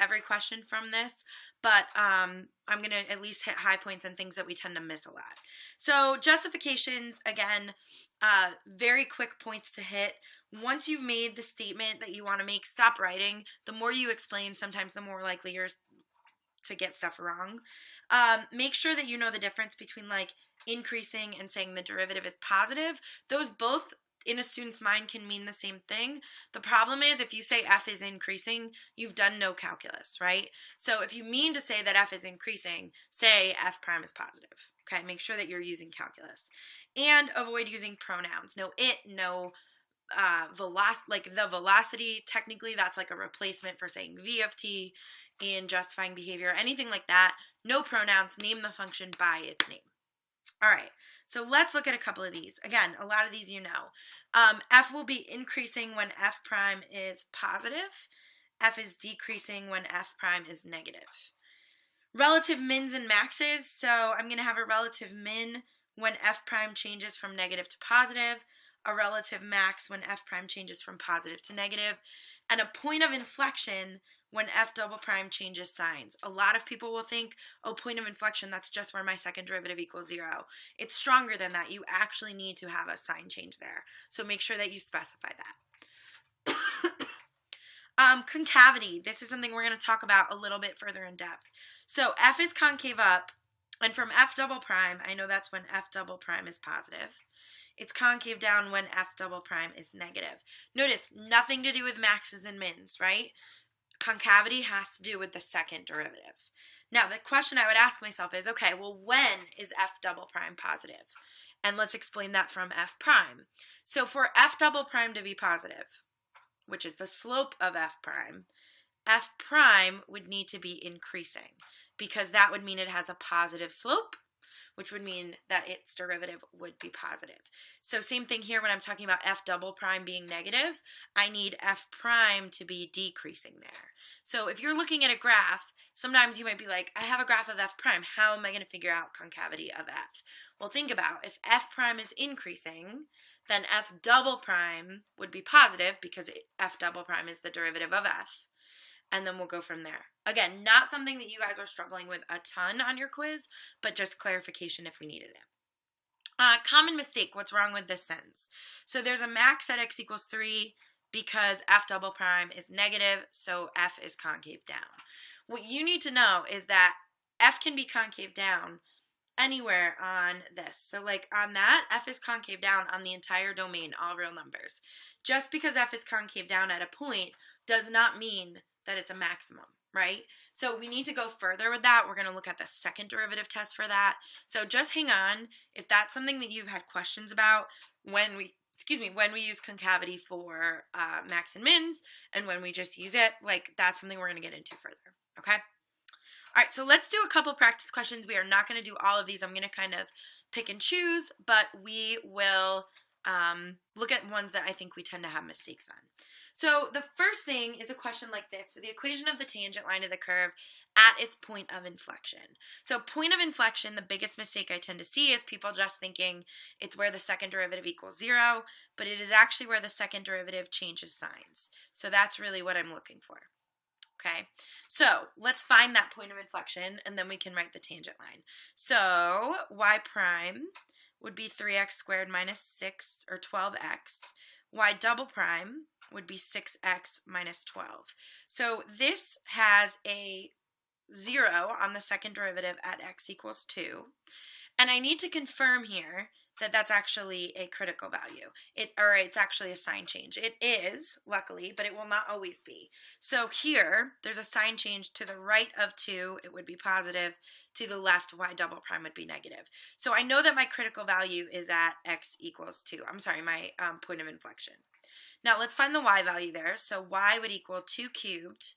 every question from this, but I'm going to at least hit high points and things that we tend to miss a lot. So justifications, again, very quick points to hit. Once you've made the statement that you want to make, stop writing. The more you explain, sometimes the more likely you're to get stuff wrong. Make sure that you know the difference between like increasing and saying the derivative is positive. Those both in a student's mind can mean the same thing. The problem is if you say f is increasing, you've done no calculus, right? So if you mean to say that f is increasing, say f prime is positive. Okay, make sure that you're using calculus. And avoid using pronouns. No it, no like the velocity, technically that's like a replacement for saying v of t in justifying behavior, anything like that. No pronouns, name the function by its name. All right, so let's look at a couple of these. Again, a lot of these you know. F will be increasing when f prime is positive. F is decreasing when f prime is negative. Relative mins and maxes, so I'm going to have a relative min when f prime changes from negative to positive, a relative max when f prime changes from positive to negative, and a point of inflection when f double prime changes signs. A lot of people will think, oh, point of inflection, that's just where my second derivative equals 0. It's stronger than that. You actually need to have a sign change there. So make sure that you specify that. Concavity. This is something we're going to talk about a little bit further in depth. So f is concave up, and from f double prime, I know that's when f double prime is positive. It's concave down when f double prime is negative. Notice, nothing to do with maxes and mins, right? Concavity has to do with the second derivative. Now, the question I would ask myself is, okay, well, when is f double prime positive? And let's explain that from f prime. So for f double prime to be positive, which is the slope of f prime would need to be increasing because that would mean it has a positive slope, which would mean that its derivative would be positive. So same thing here when I'm talking about f double prime being negative, I need f prime to be decreasing there. So if you're looking at a graph, sometimes you might be like, I have a graph of f prime, how am I going to figure out concavity of f? Well, think about if f prime is increasing, then f double prime would be positive because f double prime is the derivative of f. And then we'll go from there. Again, not something that you guys are struggling with a ton on your quiz, but just clarification if we needed it. Common mistake, what's wrong with this sentence? So there's a max at x equals 3 because f double prime is negative, so f is concave down. What you need to know is that f can be concave down anywhere on this. So like on that, f is concave down on the entire domain, all real numbers. Just because f is concave down at a point does not mean that it's a maximum, right? So we need to go further with that. We're going to look at the second derivative test for that. So just hang on. If that's something that you've had questions about when we use concavity for max and mins, and when we just use it, like that's something we're going to get into further, okay? All right, so let's do a couple practice questions. We are not going to do all of these. I'm going to kind of pick and choose, but we will look at ones that I think we tend to have mistakes on. So the first thing is a question like this. So the equation of the tangent line of the curve at its point of inflection. So point of inflection, the biggest mistake I tend to see is people just thinking it's where the second derivative equals 0, but it is actually where the second derivative changes signs. So that's really what I'm looking for. Okay, so let's find that point of inflection and then we can write the tangent line. So y prime would be 3x squared minus 6 or 12x. Y double prime would be 6x minus 12. So this has a 0 on the second derivative at x equals 2. And I need to confirm here that that's actually a critical value. It's actually a sign change. It is, luckily, but it will not always be. So here, there's a sign change to the right of 2, it would be positive. To the left, y double prime would be negative. So I know that my critical value is at x equals 2. I'm sorry, my point of inflection. Now let's find the y value there. So y would equal 2 cubed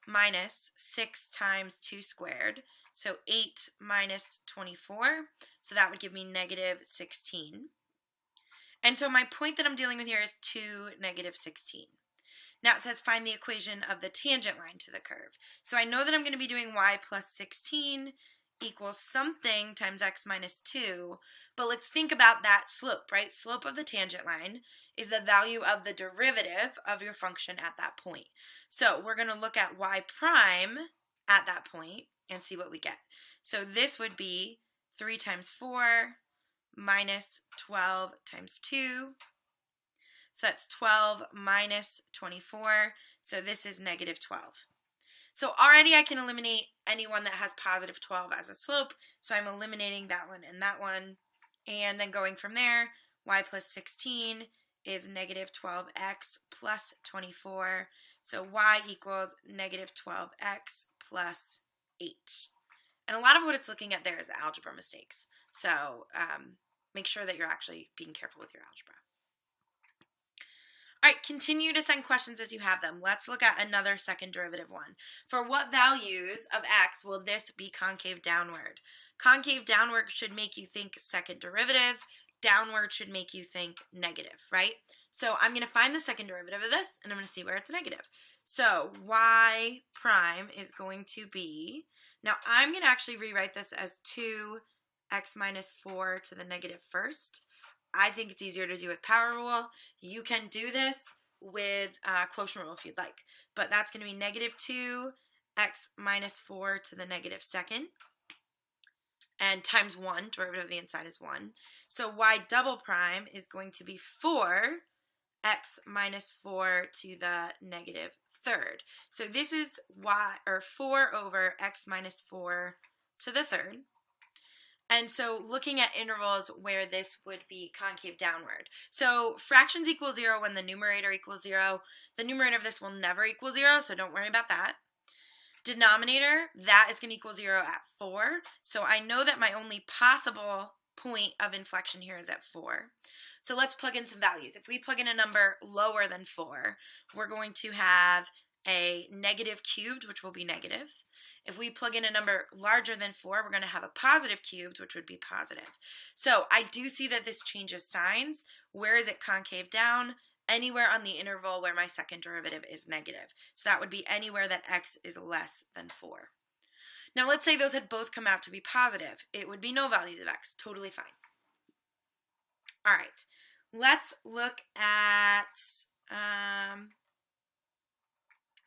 minus 6 times 2 squared. So 8 minus 24. So that would give me negative 16. And so my point that I'm dealing with here is 2, negative 16. Now it says find the equation of the tangent line to the curve. So I know that I'm going to be doing y plus 16 equals something times x minus 2, but let's think about that slope, right? Slope of the tangent line is the value of the derivative of your function at that point. So we're going to look at y prime at that point and see what we get. So this would be 3 times 4 minus 12 times 2. So that's 12 minus 24. So this is negative 12. So already I can eliminate any one that has positive 12 as a slope. So I'm eliminating that one and that one. And then going from there, y plus 16 is negative 12x plus 24. So y equals negative 12x plus 8. And a lot of what it's looking at there is algebra mistakes. So make sure that you're actually being careful with your algebra. All right, continue to send questions as you have them. Let's look at another second derivative one. For what values of x will this be concave downward? Concave downward should make you think second derivative. Downward should make you think negative, right? So I'm going to find the second derivative of this, and I'm going to see where it's negative. So y prime is going to be, now I'm going to actually rewrite this as 2x minus 4 to the negative first. I think it's easier to do with power rule. You can do this with quotient rule if you'd like. But that's going to be negative 2x minus 4 to the negative second. And times 1, derivative of the inside is 1. So y double prime is going to be 4x minus 4 to the negative third. So this is 4 over x minus 4 to the third. And so looking at intervals where this would be concave downward. So fractions equal 0 when the numerator equals 0. The numerator of this will never equal 0, so don't worry about that. Denominator, that is going to equal 0 at 4. So I know that my only possible point of inflection here is at 4. So let's plug in some values. If we plug in a number lower than 4, we're going to have a negative cubed, which will be negative. If we plug in a number larger than 4, we're going to have a positive cubed, which would be positive. So I do see that this changes signs. Where is it concave down? Anywhere on the interval where my second derivative is negative. So that would be anywhere that x is less than 4. Now let's say those had both come out to be positive. It would be no values of x. Totally fine. All right. Let's look at...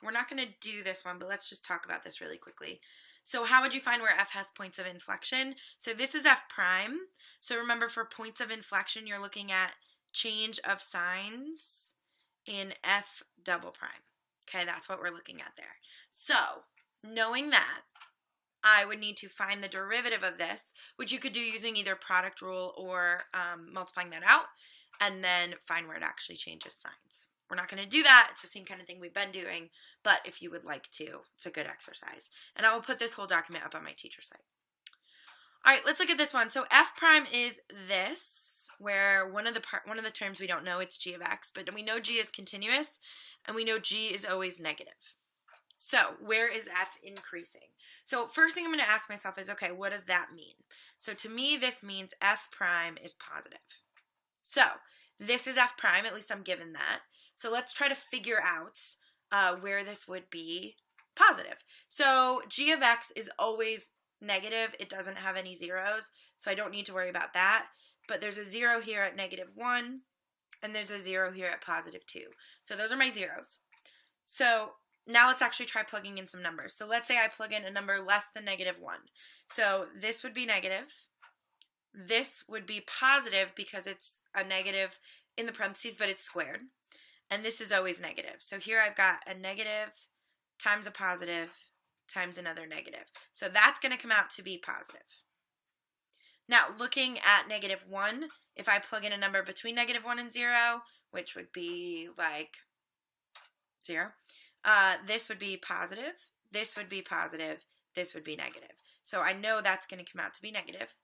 we're not going to do this one, but let's just talk about this really quickly. So how would you find where f has points of inflection? So this is f prime. So remember, for points of inflection, you're looking at change of signs in f double prime. Okay, that's what we're looking at there. So knowing that, I would need to find the derivative of this, which you could do using either product rule or multiplying that out, and then find where it actually changes signs. We're not going to do that. It's the same kind of thing we've been doing, but if you would like to, it's a good exercise. And I will put this whole document up on my teacher site. All right, let's look at this one. So f prime is this, where one of the terms we don't know, it's g of x, but we know g is continuous, and we know g is always negative. So where is f increasing? So first thing I'm going to ask myself is, okay, what does that mean? So to me, this means f prime is positive. So this is f prime, at least I'm given that. So let's try to figure out where this would be positive. So g of x is always negative. It doesn't have any zeros, so I don't need to worry about that. But there's a 0 here at negative 1, and there's a 0 here at positive 2. So those are my zeros. So now let's actually try plugging in some numbers. So let's say I plug in a number less than negative 1. So this would be negative. This would be positive because it's a negative in the parentheses, but it's squared. And this is always negative. So here I've got a negative times a positive times another negative. So that's going to come out to be positive. Now, looking at negative 1, if I plug in a number between negative 1 and 0, which would be like 0, this would be positive, this would be positive, this would be negative. So I know that's going to come out to be negative.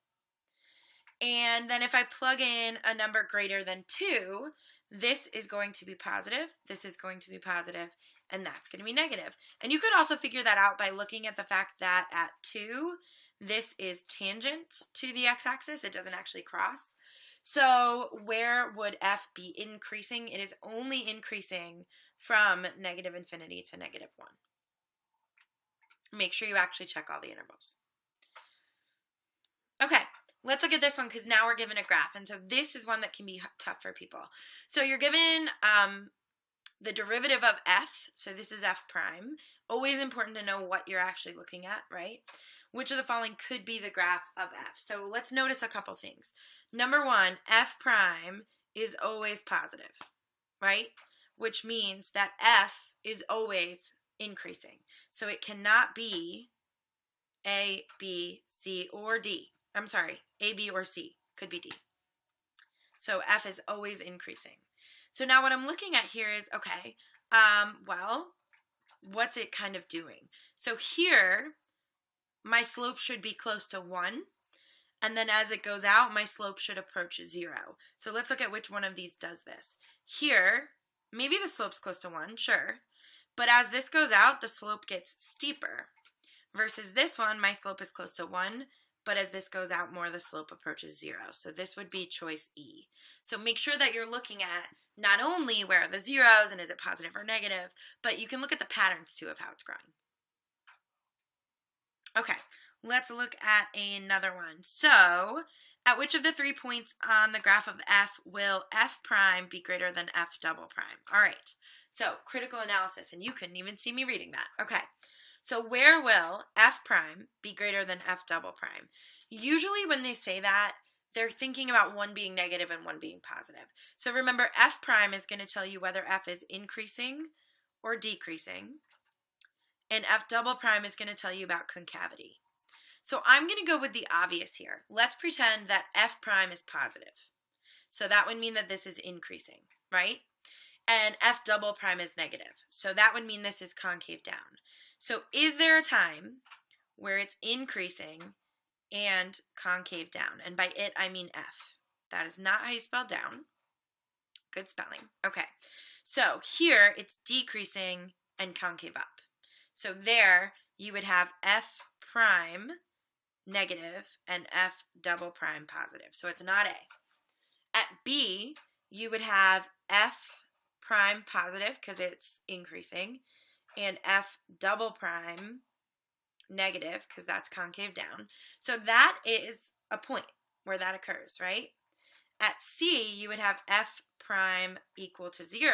And then if I plug in a number greater than 2, this is going to be positive, this is going to be positive, and that's going to be negative. And you could also figure that out by looking at the fact that at 2, this is tangent to the x-axis. It doesn't actually cross. So where would f be increasing? It is only increasing from negative infinity to negative 1. Make sure you actually check all the intervals. Okay, let's look at this one because now we're given a graph. And so this is one that can be tough for people. So you're given the derivative of f. So this is f prime. Always important to know what you're actually looking at, right? Which of the following could be the graph of f? So let's notice a couple things. Number one, f prime is always positive, right? Which means that f is always increasing. So it cannot be A, B, C, or D. I'm sorry, A, B, or C. Could be D. So f is always increasing. So now what I'm looking at here is, okay, well, what's it kind of doing? So here, my slope should be close to 1. And then as it goes out, my slope should approach 0. So let's look at which one of these does this. Here, maybe the slope's close to 1, sure. But as this goes out, the slope gets steeper. Versus this one, my slope is close to 1, but as this goes out more, the slope approaches 0. So this would be choice E. So make sure that you're looking at not only where are the zeros and is it positive or negative, but you can look at the patterns too of how it's growing. Okay, let's look at another one. So at which of the 3 points on the graph of f will f prime be greater than f double prime? All right, so critical analysis, and you couldn't even see me reading that. Okay. So where will f prime be greater than f double prime? Usually when they say that, they're thinking about one being negative and one being positive. So remember, f prime is going to tell you whether f is increasing or decreasing. And f double prime is going to tell you about concavity. So I'm going to go with the obvious here. Let's pretend that f prime is positive. So that would mean that this is increasing, right? And f double prime is negative. So that would mean this is concave down. So is there a time where it's increasing and concave down? And by it, I mean f. That is not how you spell down. Good spelling. Okay. So here, it's decreasing and concave up. So there, you would have f prime negative and f double prime positive. So it's not A. At B, you would have f prime positive because it's increasing, and f double prime negative because that's concave down. So that is a point where that occurs, right? At C, you would have f prime equal to 0,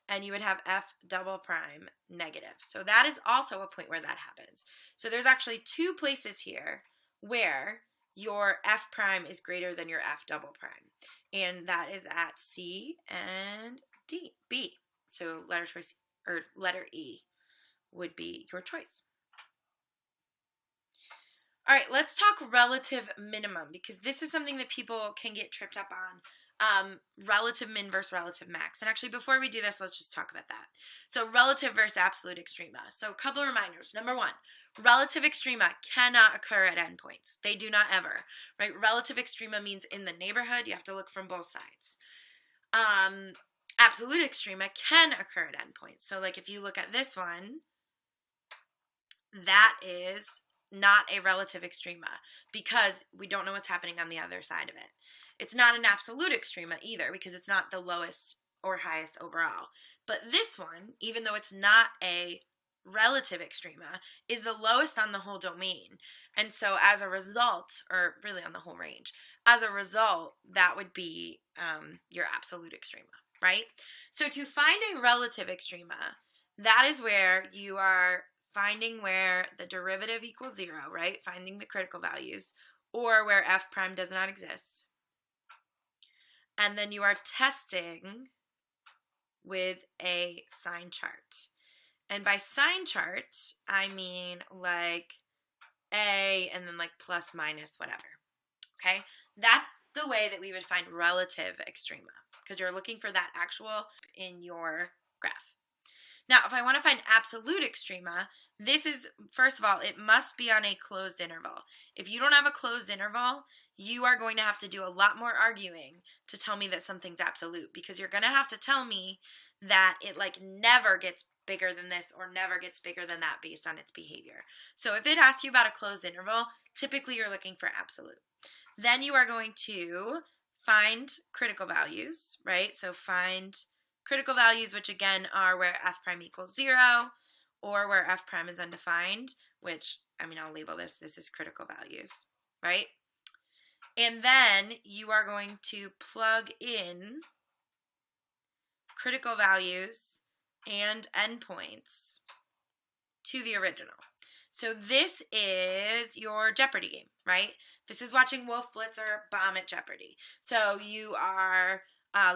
and you would have f double prime negative. So that is also a point where that happens. So there's actually 2 places here where your f prime is greater than your f double prime. And that is at C and B. So letter E would be your choice. All right, let's talk relative minimum because this is something that people can get tripped up on. Relative min versus relative max. And actually, before we do this, let's just talk about that. So relative versus absolute extrema. So a couple of reminders. Number one, relative extrema cannot occur at endpoints. They do not ever, right? Relative extrema means in the neighborhood. You have to look from both sides. Absolute extrema can occur at endpoints. So like if you look at this one, that is not a relative extrema because we don't know what's happening on the other side of it. It's not an absolute extrema either because it's not the lowest or highest overall. But this one, even though it's not a relative extrema, is the lowest on the whole domain. And so as a result, or really on the whole range, as a result, that would be your absolute extrema, right? So to find a relative extrema, that is where you are finding where the derivative equals 0, right? Finding the critical values, or where f prime does not exist. And then you are testing with a sign chart. And by sign chart, I mean like A and then like plus, minus, whatever. Okay? That's the way that we would find relative extrema because you're looking for that actual in your graph. Now, if I want to find absolute extrema, this is, first of all, it must be on a closed interval. If you don't have a closed interval, you are going to have to do a lot more arguing to tell me that something's absolute because you're going to have to tell me that it like never gets bigger than this or never gets bigger than that based on its behavior. So if it asks you about a closed interval, typically you're looking for absolute. Then you are going to find critical values, right? So find critical values, which again are where f prime equals 0 or where f prime is undefined, which, I mean, I'll label this is critical values, right? And then you are going to plug in critical values and endpoints to the original. So this is your Jeopardy game, right? This is watching Wolf Blitzer bomb at Jeopardy. So you are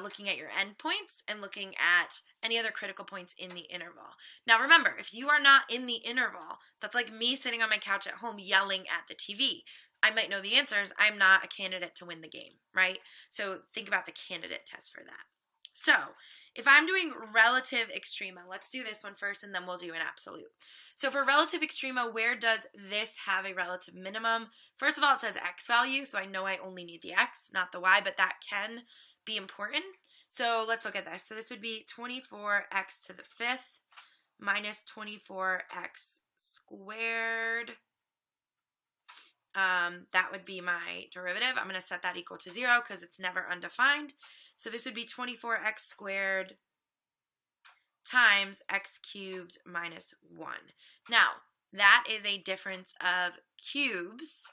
looking at your endpoints and looking at any other critical points in the interval. Now remember, if you are not in the interval, that's like me sitting on my couch at home yelling at the TV. I might know the answers. I'm not a candidate to win the game, right? So think about the candidate test for that. So if I'm doing relative extrema, let's do this one first and then we'll do an absolute. So for relative extrema, where does this have a relative minimum? First of all, it says x value, so I know I only need the x, not the y, but that can be important. So let's look at this. So this would be 24x to the fifth minus 24x squared. That would be my derivative. I'm going to set that equal to 0 because it's never undefined. So this would be 24x squared times x cubed minus 1. Now, that is a difference of cubes,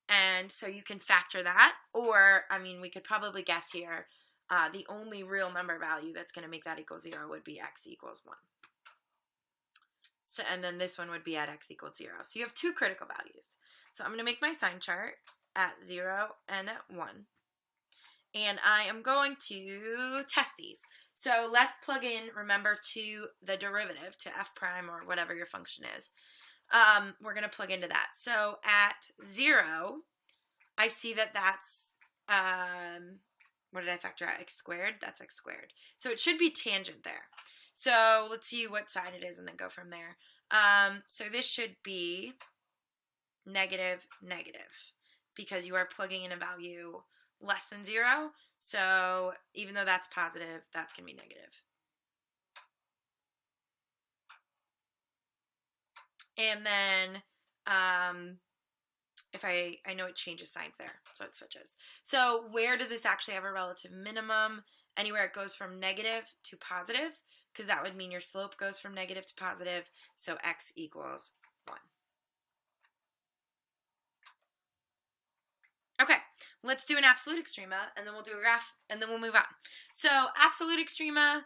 and so you can factor that, or, I mean, we could probably guess here, the only real number value that's going to make that equal 0 would be x equals 1. So, and then this one would be at x equals 0. So you have two critical values. So I'm going to make my sign chart at 0 and at 1. And I am going to test these. So let's plug in, remember, to the derivative, to f prime or whatever your function is. We're going to plug into that. So at 0, I see that that's, what did I factor out? X squared? That's x squared. So it should be tangent there. So let's see what side it is and then go from there. So this should be negative, negative, because you are plugging in a value less than 0. So even though that's positive, that's going to be negative. And then if I know it changes signs there, so it switches. So where does this actually have a relative minimum? Anywhere it goes from negative to positive, because that would mean your slope goes from negative to positive, so x equals 1. Okay, let's do an absolute extrema, and then we'll do a graph, and then we'll move on. So absolute extrema,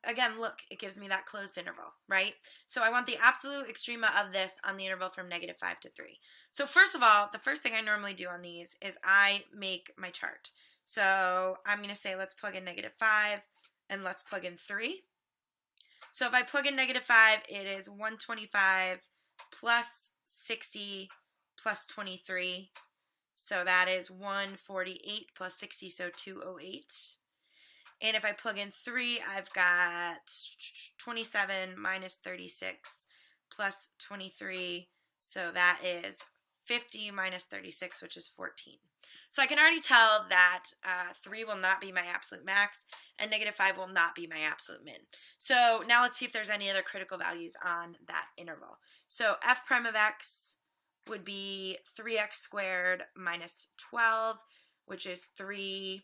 again, look, it gives me that closed interval, right? So I want the absolute extrema of this on the interval from negative 5 to 3. So first of all, the first thing I normally do on these is I make my chart. So I'm going to say let's plug in negative 5, and let's plug in 3. So if I plug in negative 5, it is 125 plus 60 plus 23. So that is 148 plus 60, so 208. And if I plug in 3, I've got 27 minus 36 plus 23. So that is 50 minus 36, which is 14. So I can already tell that 3 will not be my absolute max, and negative 5 will not be my absolute min. So now let's see if there's any other critical values on that interval. So f prime of x would be 3x squared minus 12, which is 3x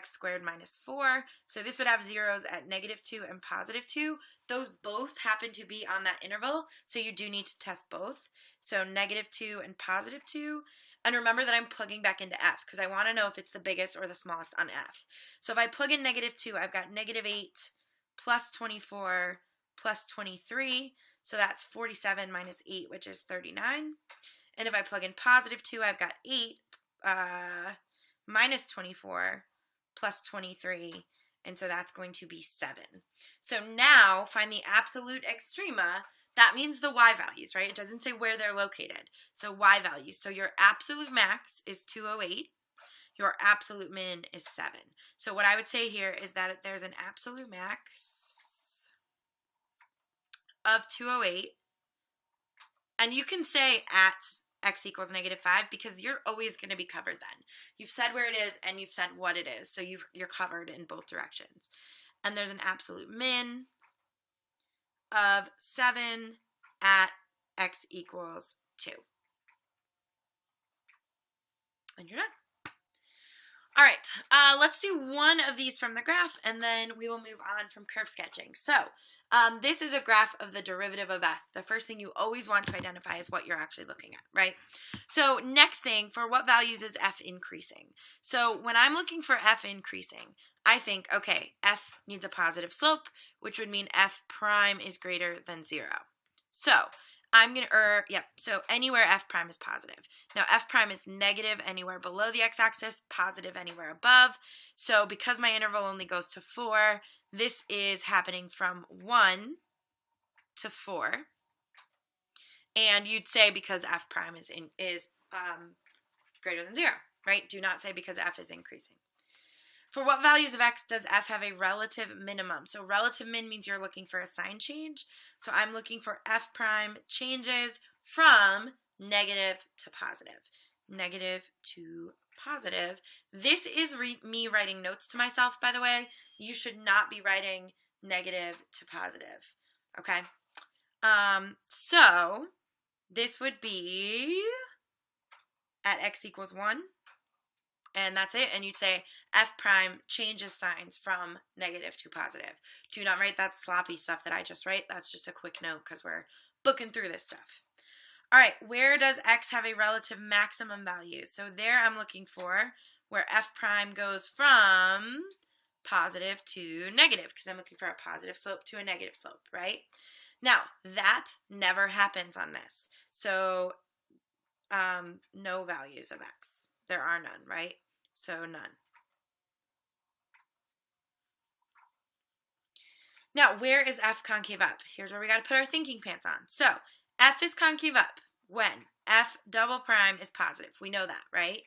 squared minus 4. So this would have zeros at negative 2 and positive 2. Those both happen to be on that interval, so you do need to test both. So negative 2 and positive 2. And remember that I'm plugging back into f, because I want to know if it's the biggest or the smallest on f. So if I plug in negative 2, I've got negative 8 plus 24 plus 23. So that's 47 minus 8, which is 39. And if I plug in positive 2, I've got 8 minus 24 plus 23. And so that's going to be 7. So now find the absolute extrema. That means the y values, right? It doesn't say where they're located. So y values. So your absolute max is 208. Your absolute min is 7. So what I would say here is that there's an absolute max of 208, and you can say at x equals negative 5 because you're always going to be covered then. You've said where it is and you've said what it is, so you're covered in both directions. And there's an absolute min of 7 at x equals 2. And you're done. All right, let's do one of these from the graph, and then we will move on from curve sketching. So This is a graph of the derivative of s. The first thing you always want to identify is what you're actually looking at, right? So next thing, for what values is f increasing? So when I'm looking for f increasing, I think, okay, f needs a positive slope, which would mean f prime is greater than 0. So I'm going to, so anywhere f prime is positive. Now f prime is negative anywhere below the x-axis, positive anywhere above. So because my interval only goes to 4, this is happening from 1 to 4. And you'd say because f prime is greater than 0, right? Do not say because f is increasing. For what values of x does f have a relative minimum? So relative min means you're looking for a sign change. So I'm looking for f prime changes from negative to positive. Negative to positive. This is me writing notes to myself, by the way. You should not be writing negative to positive. Okay? So this would be at x equals 1. And that's it. And you'd say f prime changes signs from negative to positive. Do not write that sloppy stuff that I just write. That's just a quick note because we're booking through this stuff. All right, where does x have a relative maximum value? So there I'm looking for where f prime goes from positive to negative because I'm looking for a positive slope to a negative slope, right? Now, that never happens on this. So no values of x. There are none, right? So none. Now, where is f concave up? Here's where we got to put our thinking pants on. So f is concave up when f double prime is positive. We know that, right?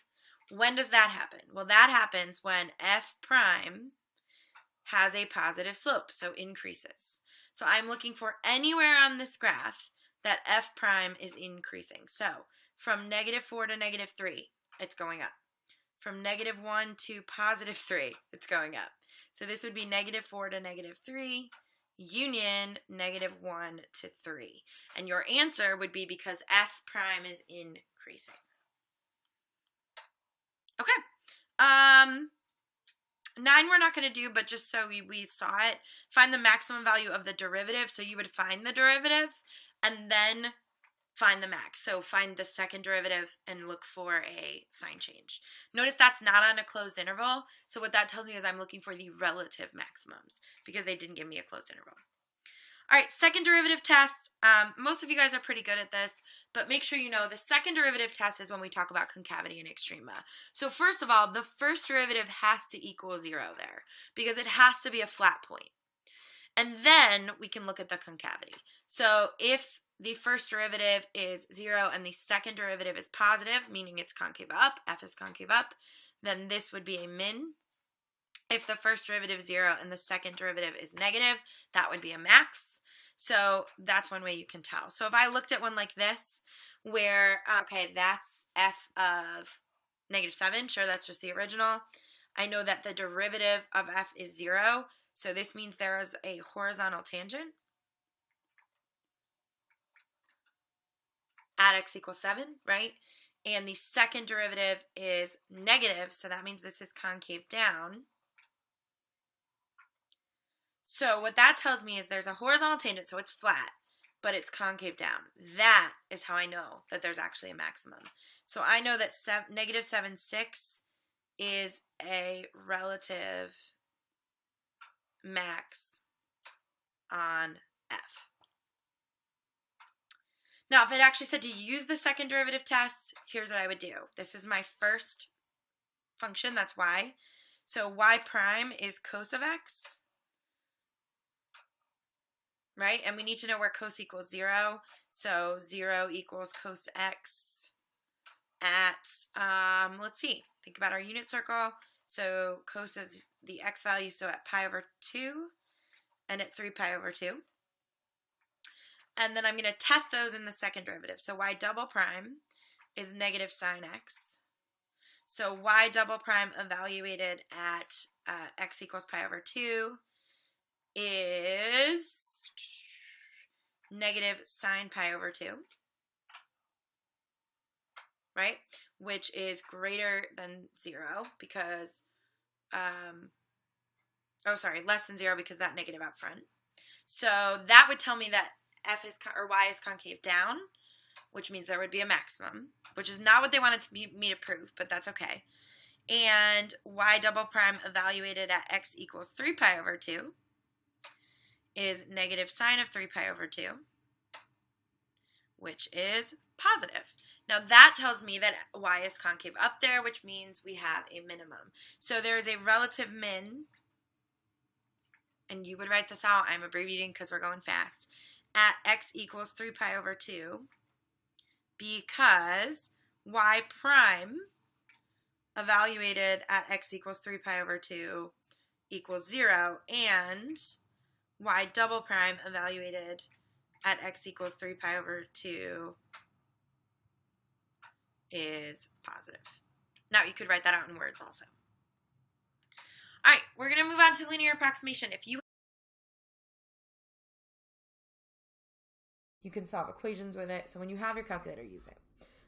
When does that happen? Well, that happens when f prime has a positive slope, so increases. So I'm looking for anywhere on this graph that f prime is increasing. So from negative 4 to negative 3, it's going up. From negative 1 to positive 3, it's going up. So this would be negative 4 to negative 3, union negative 1 to 3. And your answer would be because f prime is increasing. Okay. 9 we're not going to do, but just so we saw it, find the maximum value of the derivative. So you would find the derivative and then find the max. So find the second derivative and look for a sign change. Notice that's not on a closed interval. So what that tells me is I'm looking for the relative maximums because they didn't give me a closed interval. All right, second derivative test. Most of you guys are pretty good at this, but make sure you know the second derivative test is when we talk about concavity and extrema. So first of all, the first derivative has to equal 0 there because it has to be a flat point. And then we can look at the concavity. So if the first derivative is 0 and the second derivative is positive, meaning it's concave up, f is concave up, then this would be a min. If the first derivative is 0 and the second derivative is negative, that would be a max. So that's one way you can tell. So if I looked at one like this, where, okay, that's f of negative 7. Sure, that's just the original. I know that the derivative of f is 0. So this means there is a horizontal tangent at x equals 7, right? And the second derivative is negative, so that means this is concave down. So what that tells me is there's a horizontal tangent, so it's flat, but it's concave down. That is how I know that there's actually a maximum. So I know that negative 7, 6 is a relative max on f. Now, if it actually said to use the second derivative test, here's what I would do. This is my first function, that's y. So y prime is cos of x, right? And we need to know where cos equals 0. So 0 equals cos x at, let's see, think about our unit circle. So cos is the x value, so at pi over 2 and at 3 pi over 2. And then I'm going to test those in the second derivative. So y double prime is negative sine x. So y double prime evaluated at x equals pi over 2 is negative sine pi over 2, right? Which is greater than 0 because, less than 0 because that negative up front. So that would tell me that y is concave down, which means there would be a maximum, which is not what they wanted me to prove, but that's okay. And y double prime evaluated at x equals 3 pi over 2 is negative sine of 3 pi over 2, which is positive. Now that tells me that y is concave up there, which means we have a minimum. So there is a relative min, and you would write this out, I'm abbreviating because we're going fast, at x equals 3 pi over 2, because y prime evaluated at x equals 3 pi over 2 equals 0, and y double prime evaluated at x equals 3 pi over 2 is positive. Now you could write that out in words also. All right, we're going to move on to linear approximation. You can solve equations with it, so when you have your calculator, use it.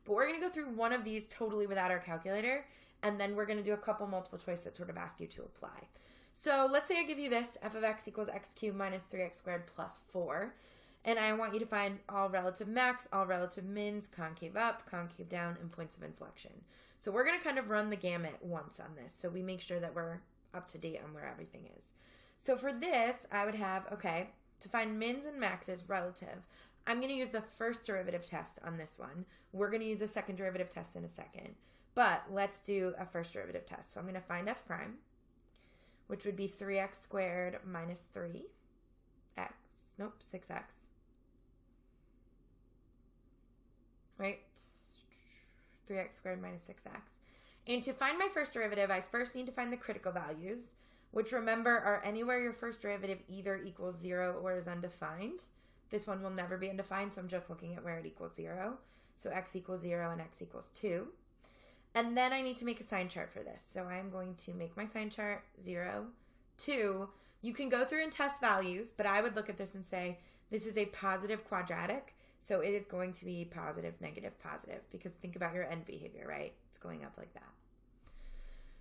But we're going to go through one of these totally without our calculator, and then we're going to do a couple multiple choice that sort of ask you to apply. So let's say I give you this, f of x equals x cubed minus 3x squared plus 4, and I want you to find all relative max, all relative mins, concave up, concave down, and points of inflection. So we're going to kind of run the gamut once on this, so we make sure that we're up to date on where everything is. So for this, I would have, okay, to find mins and maxes relative, I'm going to use the first derivative test on this one. We're going to use the second derivative test in a second. But let's do a first derivative test. So I'm going to find f prime, which would be 3x squared minus 6x. Right? 3x squared minus 6x. And to find my first derivative, I first need to find the critical values, which remember are anywhere your first derivative either equals 0 or is undefined. This one will never be undefined, so I'm just looking at where it equals 0. So x equals 0 and x equals 2. And then I need to make a sign chart for this. So I'm going to make my sign chart 0, 2. You can go through and test values, but I would look at this and say, this is a positive quadratic, so it is going to be positive, negative, positive, because think about your end behavior, right? It's going up like that.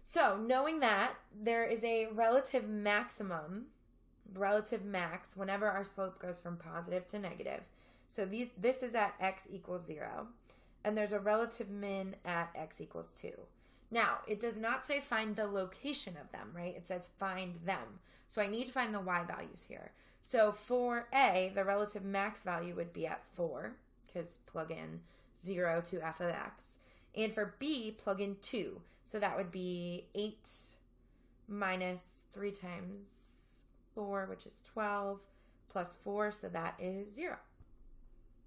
So knowing that, there is a relative maximum, relative max, whenever our slope goes from positive to negative. So this is at x equals 0. And there's a relative min at x equals 2. Now, it does not say find the location of them, right? It says find them. So I need to find the y values here. So for A, the relative max value would be at 4, because plug in 0 to f of x. And for B, plug in 2. So that would be 8 minus 3 times 4, which is 12, plus 4, so that is 0.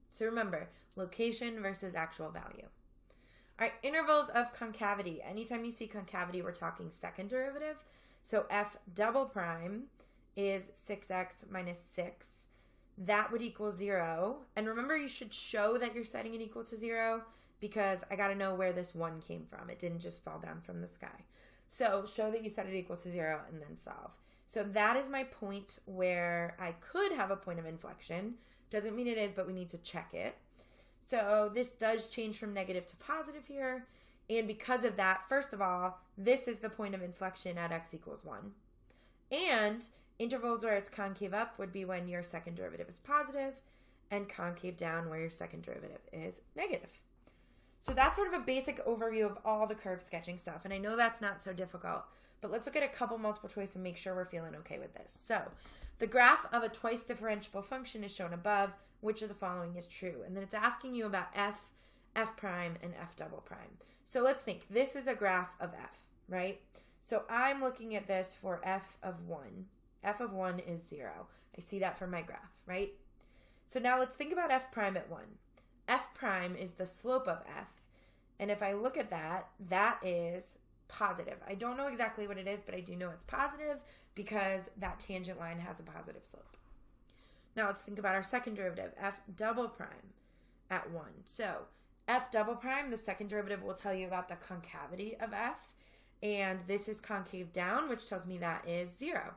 So remember, location versus actual value. All right, intervals of concavity. Anytime you see concavity, we're talking second derivative. So f double prime is 6x minus 6. That would equal 0. And remember, you should show that you're setting it equal to 0 because I got to know where this 1 came from. It didn't just fall down from the sky. So show that you set it equal to 0 and then solve. So that is my point where I could have a point of inflection. Doesn't mean it is, but we need to check it. So this does change from negative to positive here. And because of that, first of all, this is the point of inflection at x equals 1. And intervals where it's concave up would be when your second derivative is positive, and concave down where your second derivative is negative. So that's sort of a basic overview of all the curve sketching stuff. And I know that's not so difficult, but let's look at a couple multiple choice and make sure we're feeling okay with this. So the graph of a twice differentiable function is shown above. Which of the following is true? And then it's asking you about f prime, and f double prime. So let's think. This is a graph of f, right? So I'm looking at this for f of 1. F of 1 is 0. I see that from my graph, right? So now let's think about f prime at 1. F prime is the slope of f. And if I look at that, that is positive. I don't know exactly what it is, but I do know it's positive because that tangent line has a positive slope. Now let's think about our second derivative, f double prime at 1. So f double prime, the second derivative will tell you about the concavity of f. And this is concave down, which tells me that is 0.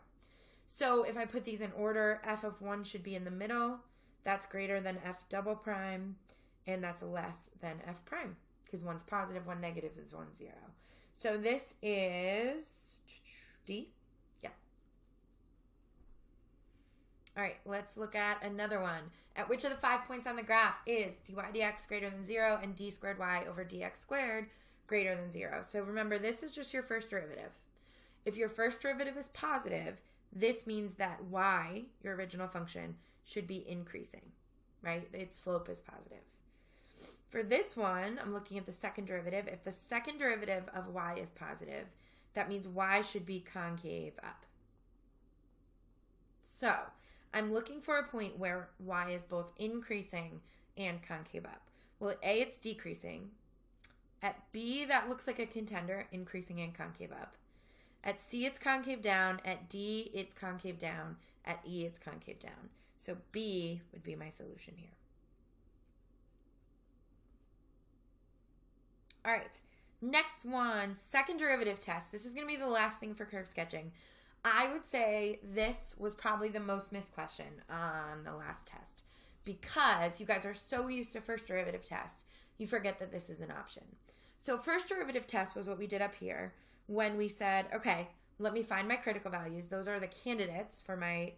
So if I put these in order, f of 1 should be in the middle. That's greater than f double prime, and that's less than f prime, because one's positive, one negative is 1, 0. So this is D. Yeah. All right, let's look at another one. At which of the 5 points on the graph is dy dx greater than 0 and d squared y over dx squared greater than 0? So remember, this is just your first derivative. If your first derivative is positive, this means that y, your original function, should be increasing, right? Its slope is positive. For this one, I'm looking at the second derivative. If the second derivative of y is positive, that means y should be concave up. So I'm looking for a point where y is both increasing and concave up. Well, at A, it's decreasing. At B, that looks like a contender, increasing and concave up. At C, it's concave down. At D, it's concave down. At E, it's concave down. So B would be my solution here. All right, next one, second derivative test. This is going to be the last thing for curve sketching. I would say this was probably the most missed question on the last test because you guys are so used to first derivative test, you forget that this is an option. So first derivative test was what we did up here when we said, okay, let me find my critical values. Those are the candidates for my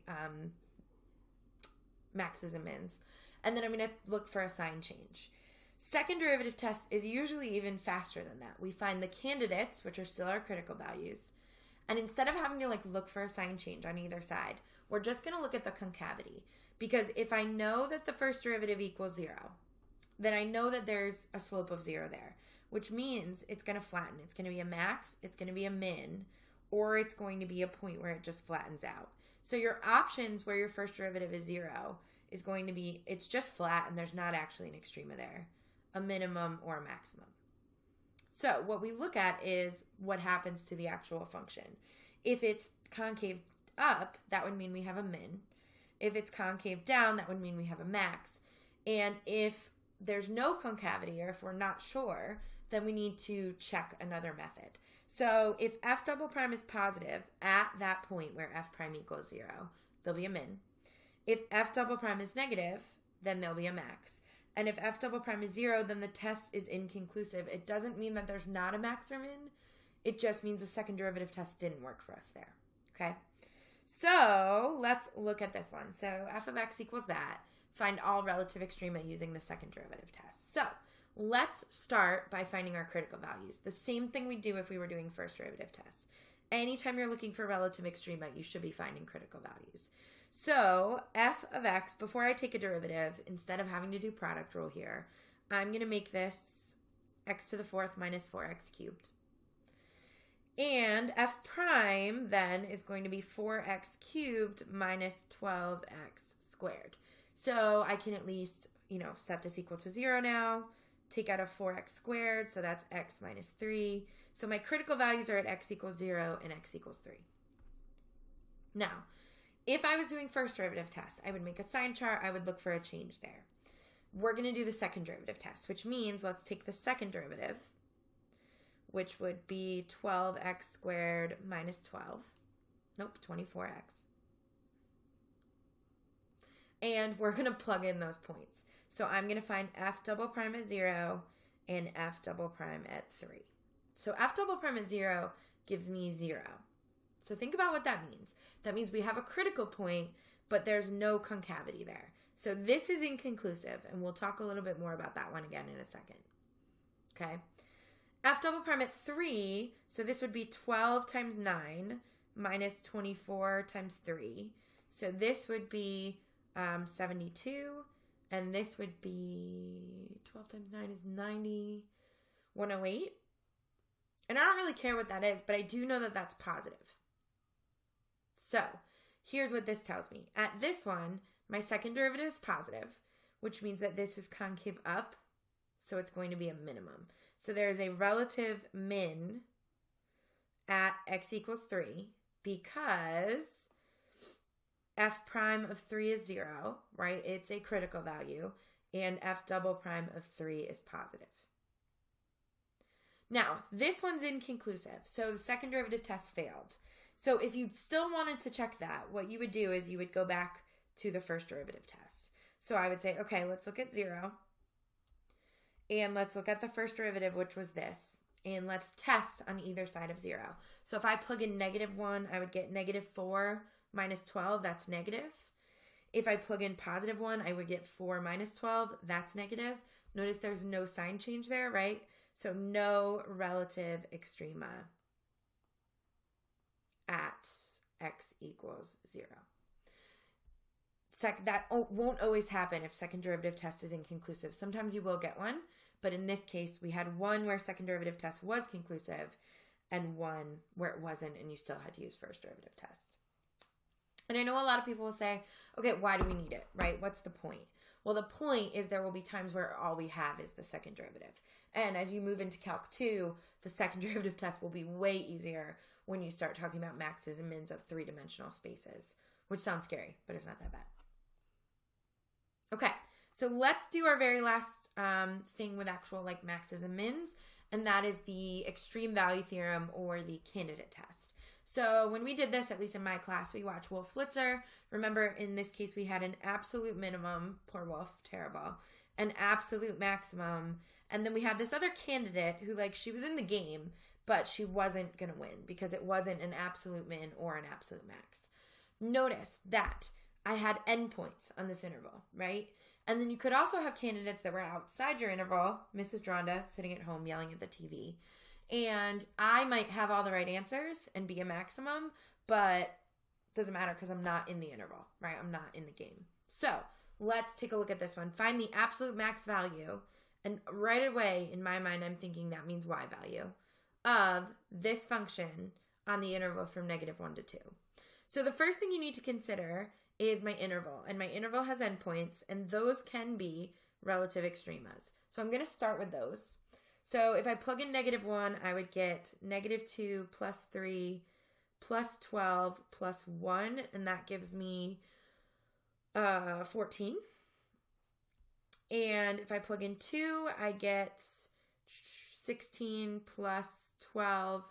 maxes and mins. And then I'm going to look for a sign change. Second derivative test is usually even faster than that. We find the candidates, which are still our critical values, and instead of having to look for a sign change on either side, we're just going to look at the concavity. Because if I know that the first derivative equals 0, then I know that there's a slope of 0 there, which means it's going to flatten. It's going to be a max, it's going to be a min, or it's going to be a point where it just flattens out. So your options where your first derivative is 0 is going to be, it's just flat and there's not actually an extrema there, a minimum or a maximum. So what we look at is what happens to the actual function. If it's concave up, that would mean we have a min. If it's concave down, that would mean we have a max. And if there's no concavity, or if we're not sure, then we need to check another method. So if f double prime is positive at that point where f prime equals 0, there'll be a min. If f double prime is negative, then there'll be a max. And if f double prime is 0, then the test is inconclusive. It doesn't mean that there's not a max or min. It just means the second derivative test didn't work for us there. Okay? So let's look at this one. So f of x equals that. Find all relative extrema using the second derivative test. So let's start by finding our critical values. The same thing we do if we were doing first derivative test. Anytime you're looking for relative extrema, you should be finding critical values. So f of x, before I take a derivative, instead of having to do product rule here, I'm going to make this x to the fourth minus 4x cubed. And f prime then is going to be 4x cubed minus 12x squared. So I can at least, set this equal to 0 now. Take out a 4x squared, so that's x minus 3. So my critical values are at x equals 0 and x equals 3. Now, if I was doing first derivative test, I would make a sign chart. I would look for a change there. We're going to do the second derivative test, which means let's take the second derivative, which would be 12x squared minus 12. Nope, 24x. And we're going to plug in those points. So I'm going to find f double prime at 0 and f double prime at 3. So f double prime at 0 gives me 0. So think about what that means. That means we have a critical point, but there's no concavity there. So this is inconclusive, and we'll talk a little bit more about that one again in a second. Okay? F double prime at 3, so this would be 12 times 9 minus 24 times 3. So this would be 72, and this would be 12 times 9 is 90, 108. And I don't really care what that is, but I do know that that's positive. So here's what this tells me. At this one, my second derivative is positive, which means that this is concave up, so it's going to be a minimum. So there's a relative min at x equals 3 because f prime of 3 is 0, right? It's a critical value, and f double prime of 3 is positive. Now, this one's inconclusive, so the second derivative test failed. So if you still wanted to check that, what you would do is you would go back to the first derivative test. So I would say, okay, let's look at 0. And let's look at the first derivative, which was this. And let's test on either side of 0. So if I plug in -1, I would get -4 minus 12. That's negative. If I plug in positive 1, I would get 4 minus 12. That's negative. Notice there's no sign change there, right? So no relative extrema at x equals 0. That won't always happen if second derivative test is inconclusive. Sometimes you will get one, but in this case, we had one where second derivative test was conclusive and one where it wasn't, and you still had to use first derivative test. And I know a lot of people will say, okay, why do we need it, right? What's the point? Well, the point is there will be times where all we have is the second derivative. And as you move into Calc 2, the second derivative test will be way easier when you start talking about maxes and mins of three-dimensional spaces, which sounds scary, but it's not that bad. Okay, so let's do our very last thing with actual like maxes and mins, and that is the extreme value theorem or the candidate test. So when we did this, at least in my class, we watched Wolf-Flitzer. Remember, in this case, we had an absolute minimum, poor Wolf, terrible, an absolute maximum, and then we had this other candidate who, like, she was in the game, but she wasn't going to win because it wasn't an absolute min or an absolute max. Notice that I had endpoints on this interval, right? And then you could also have candidates that were outside your interval, Mrs. Dronda sitting at home yelling at the TV. And I might have all the right answers and be a maximum, but it doesn't matter because I'm not in the interval, right? I'm not in the game. So let's take a look at this one. Find the absolute max value. And right away, in my mind, I'm thinking that means y value of this function on the interval from -1 to 2. So the first thing you need to consider is my interval. And my interval has endpoints, and those can be relative extremas. So I'm going to start with those. So if I plug in -1, I would get -2 plus 3 plus 12 plus 1, and that gives me 14. And if I plug in 2, I get 16 plus 12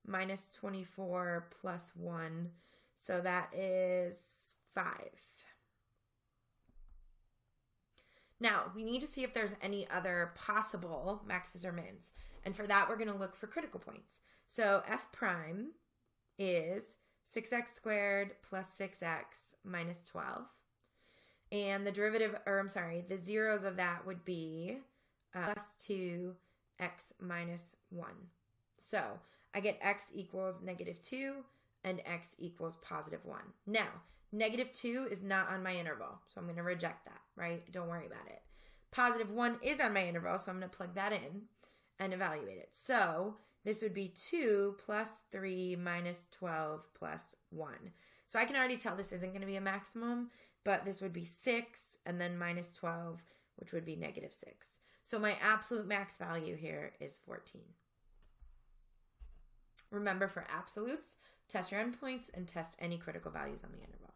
minus 24 plus 1. So that is 5. Now, we need to see if there's any other possible maxes or mins. And for that, we're going to look for critical points. So f prime is 6x squared plus 6x minus 12. And the derivative, the zeros of that would be plus 2x minus 1. So I get x equals -2 and x equals +1. Now, -2 is not on my interval, so I'm going to reject that, right? Don't worry about it. +1 is on my interval, so I'm going to plug that in and evaluate it. So this would be 2 plus 3 minus 12 plus 1. So I can already tell this isn't going to be a maximum, but this would be 6 and then minus 12, which would be -6. So my absolute max value here is 14. Remember, for absolutes, test your endpoints and test any critical values on the interval.